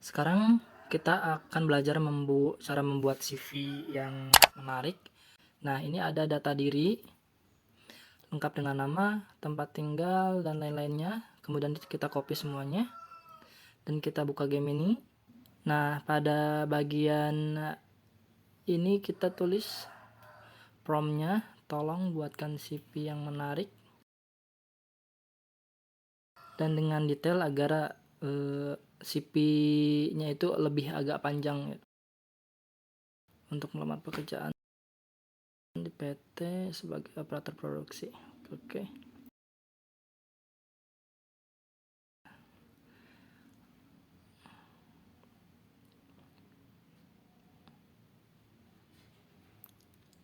Sekarang kita akan belajar cara membuat CV yang menarik. Nah, ini ada data diri lengkap dengan nama, tempat tinggal, dan lain-lainnya. Kemudian kita copy semuanya dan kita buka game ini. Nah, pada bagian ini kita tulis promptnya, tolong buatkan CV yang menarik dan dengan detail agar CV-nya itu lebih agak panjang untuk melamar pekerjaan di PT sebagai operator produksi. Oke.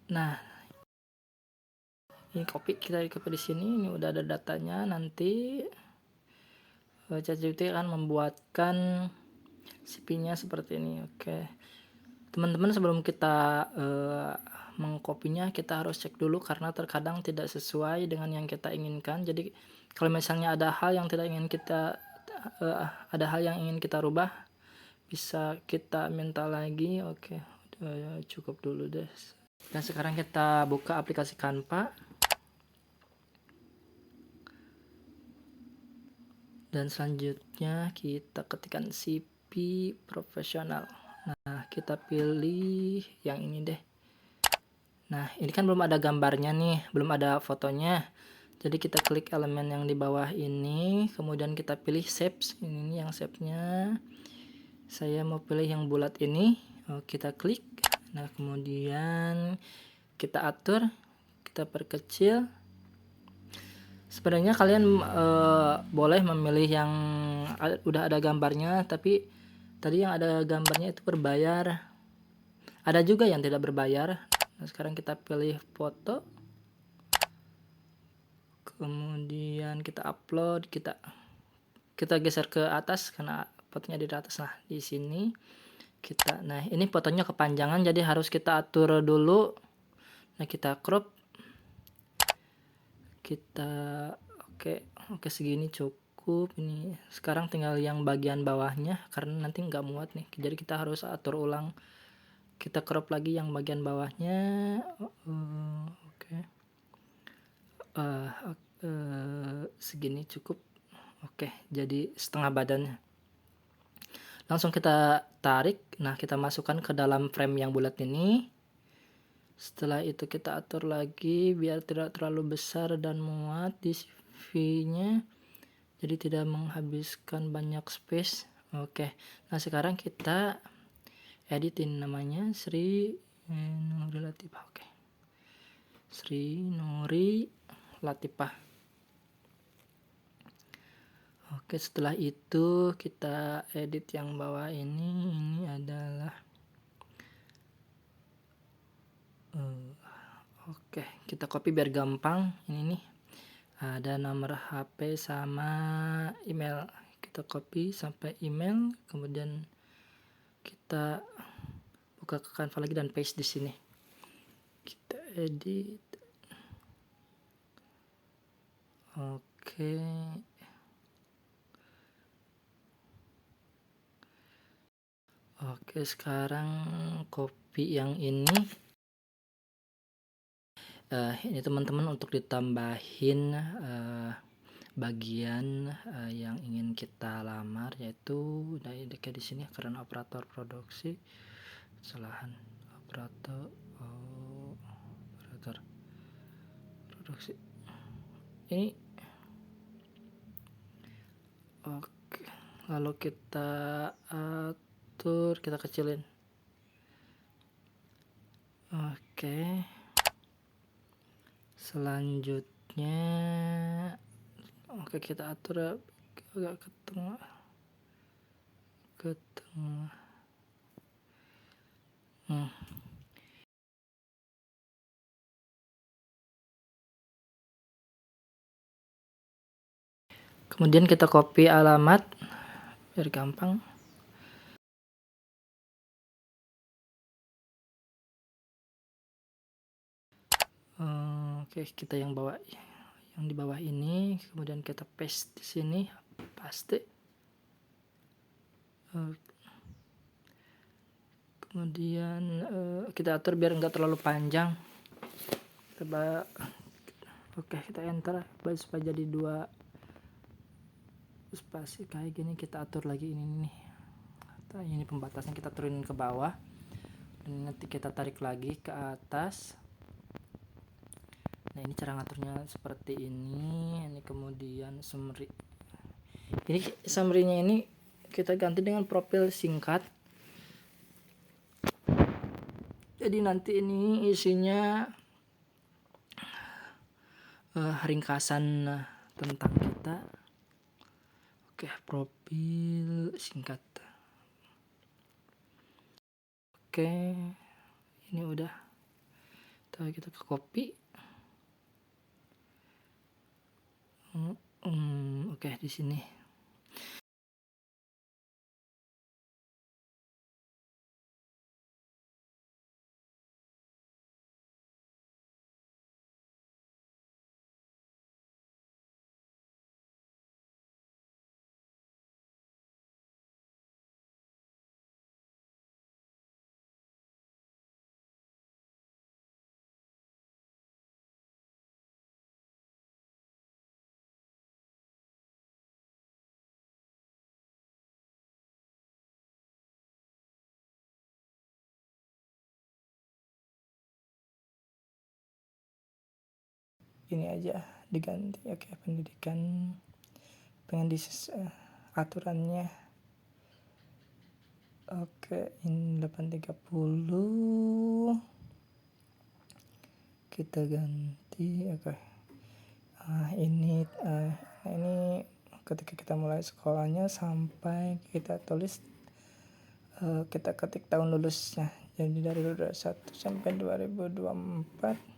Nah, ini kita copy di sini. Ini udah ada datanya. Nanti ChatGPT akan membuatkan CV-nya seperti ini. Oke. Teman-teman, sebelum kita mengkopinya, kita harus cek dulu karena terkadang tidak sesuai dengan yang kita inginkan. Jadi kalau misalnya ada hal yang ingin kita rubah, bisa kita minta lagi. Oke, cukup dulu deh. Dan sekarang kita buka aplikasi Canva dan selanjutnya kita ketikkan CV profesional. Nah, kita pilih yang ini deh. Nah, ini kan belum ada gambarnya nih, belum ada fotonya. Jadi kita klik elemen yang di bawah ini, kemudian kita pilih shapes. Ini yang shape-nya. Saya mau pilih yang bulat ini. Kita klik. Nah, kemudian kita atur, kita perkecil. Sebenarnya kalian boleh memilih yang udah ada gambarnya, tapi tadi yang ada gambarnya itu berbayar. Ada juga yang tidak berbayar. Nah, sekarang kita pilih foto, kemudian kita upload, kita geser ke atas karena fotonya di atas. Nah, di sini nah ini fotonya kepanjangan, jadi harus kita atur dulu. Nah, kita crop, kita oke segini cukup. Ini sekarang tinggal yang bagian bawahnya karena nanti nggak muat nih, jadi kita harus atur ulang. Kita crop lagi yang bagian bawahnya. Segini cukup. Oke, jadi setengah badannya. Langsung kita tarik. Nah, kita masukkan ke dalam frame yang bulat ini. Setelah itu kita atur lagi biar tidak terlalu besar dan muat di CV-nya, jadi tidak menghabiskan banyak space. Oke, nah sekarang kita editin namanya Sri Nuri Latifah. Oke, Sri Nuri Latifah. Oke, setelah itu kita edit yang bawah ini. Ini adalah oke, kita copy biar gampang. Ini nih ada nomor HP sama email. Kita copy sampai email, kemudian kita buka ke Canva lagi dan paste di sini. Kita edit. Oke. Oke, sekarang copy yang ini. Ini teman-teman untuk ditambahin bagian yang ingin kita lamar, yaitu kayak di sini karena operator produksi. Kesalahan operator produksi ini. Oke, lalu kita atur, kita kecilin. Oke, selanjutnya kita atur agak ke tengah. Kemudian kita copy alamat biar gampang. Oke, kita yang di bawah ini, kemudian kita paste di sini, paste. kemudian kita atur biar enggak terlalu panjang. Coba oke, kita enter supaya jadi 2 spasi kayak gini. Kita atur lagi ini nih. Ini pembatasnya kita turunin ke bawah, dan nanti kita tarik lagi ke atas. Nah, ini cara ngaturnya seperti ini. Ini kemudian summary. Ini summary-nya ini kita ganti dengan profil singkat. Jadi nanti ini isinya ringkasan tentang kita. Oke, profil singkat. Oke, ini udah. Kita ke copy. Oke, di sini. Ini aja diganti. Oke, pendidikan pengen aturannya. Oke, ini 8.30 kita ganti. Oke, ini ketika kita mulai sekolahnya sampai kita tulis, kita ketik tahun lulusnya. Jadi dari 2021 sampai 2024.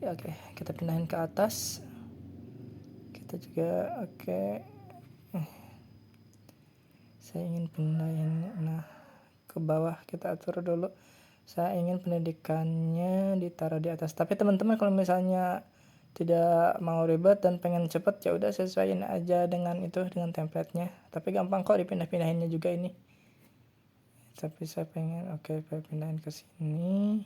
Oke, kita pindahin ke atas. Kita juga saya ingin pindahin ke bawah. Kita atur dulu. Saya ingin pendidikannya ditaruh di atas. Tapi teman-teman kalau misalnya tidak mau ribet dan pengen cepet, ya udah sesuaiin aja dengan template-nya. Tapi gampang kok dipindah-pindahinnya juga ini. Tapi saya pengen pindahin ke sini.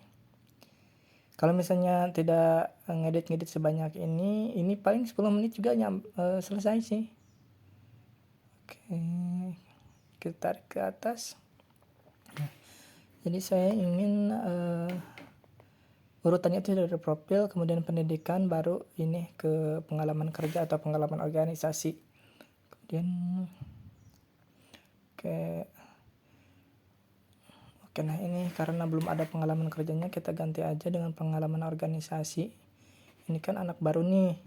Kalau misalnya tidak ngedit sebanyak ini paling 10 menit juga selesai sih. Oke, kita tarik ke atas. Jadi saya ingin urutannya itu dari profil, kemudian pendidikan, baru ini ke pengalaman kerja atau pengalaman organisasi. Kemudian nah ini karena belum ada pengalaman kerjanya, kita ganti aja dengan pengalaman organisasi. Ini kan anak baru nih.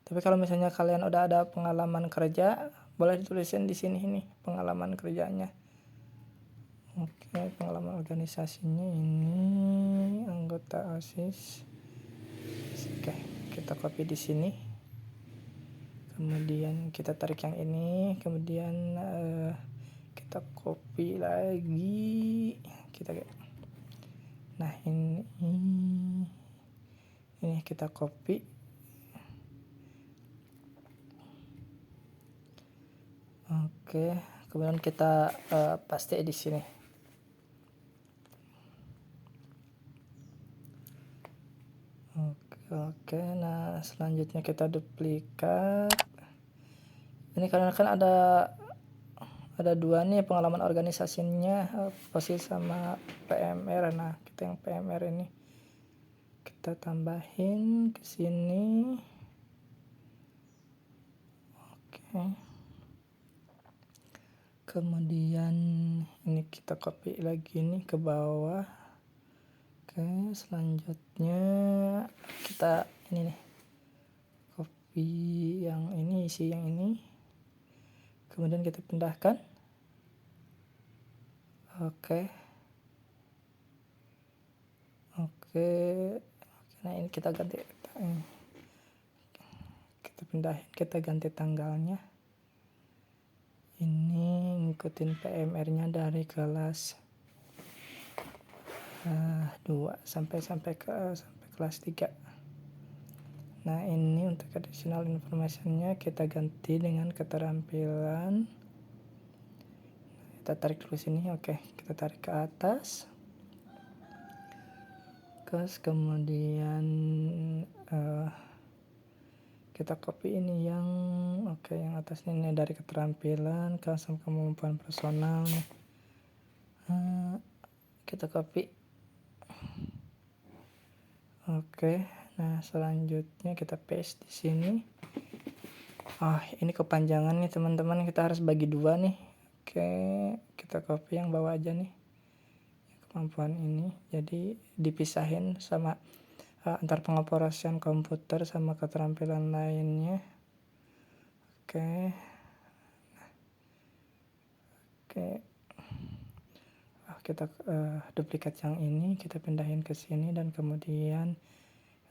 Tapi kalau misalnya kalian udah ada pengalaman kerja, boleh ditulisin di sini nih pengalaman kerjanya. Oke, pengalaman organisasinya ini anggota OSIS. Oke, kita copy di sini. Kemudian kita tarik yang ini, kemudian kita copy lagi. Nah, ini kita copy. Oke, kemudian kita paste di sini. Oke, nah selanjutnya kita duplikat. Ini karena kan ada 2 nih pengalaman organisasinya, OSIS sama PMR. Nah, kita yang PMR ini kita tambahin ke sini. Oke. Kemudian ini kita copy lagi nih ke bawah. Oke, selanjutnya kita ini nih copy yang ini, isi yang ini, kemudian kita pindahkan. Oke, nah ini kita ganti, kita pindahin, kita ganti tanggalnya. Ini ngikutin PMR nya dari kelas 2 sampai kelas 3. Nah, ini untuk additional information-nya kita ganti dengan keterampilan. Kita tarik dulu sini. Oke, kita tarik ke atas. Terus kemudian kita copy ini yang yang atasnya ini dari keterampilan ke kemampuan personal. Kita copy. Nah selanjutnya kita paste di sini. Ini kepanjangan nih teman-teman, kita harus bagi dua nih. Kita copy yang bawah aja nih, kemampuan ini, jadi dipisahin sama antar pengoperasian komputer sama keterampilan lainnya. Kita duplikat yang ini, kita pindahin ke sini, dan kemudian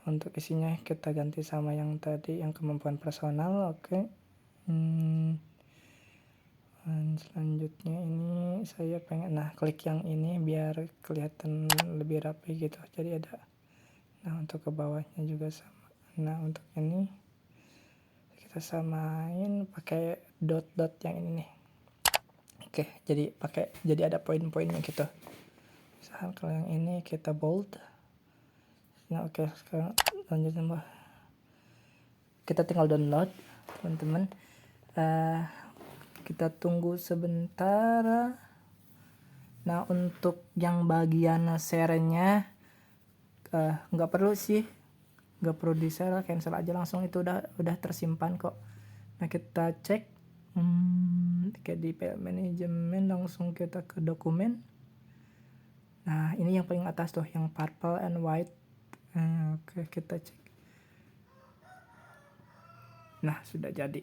untuk isinya kita ganti sama yang tadi, yang kemampuan personal. Dan selanjutnya ini saya pengen klik yang ini biar kelihatan lebih rapi gitu, jadi ada. Nah untuk ke bawahnya juga sama. Nah untuk ini kita samain pakai dot yang ini nih. Jadi ada poin-poinnya gitu. Misalkan kalau yang ini kita bold. Nah sekarang lanjutnya kita tinggal download teman-teman. Kita tunggu sebentar. Nah untuk yang bagian share-nya nggak perlu di share, cancel aja langsung, itu udah tersimpan kok. Nah kita cek di file manajemen, langsung kita ke dokumen. Nah ini yang paling atas tuh, yang purple and white. Kita cek. Nah sudah jadi.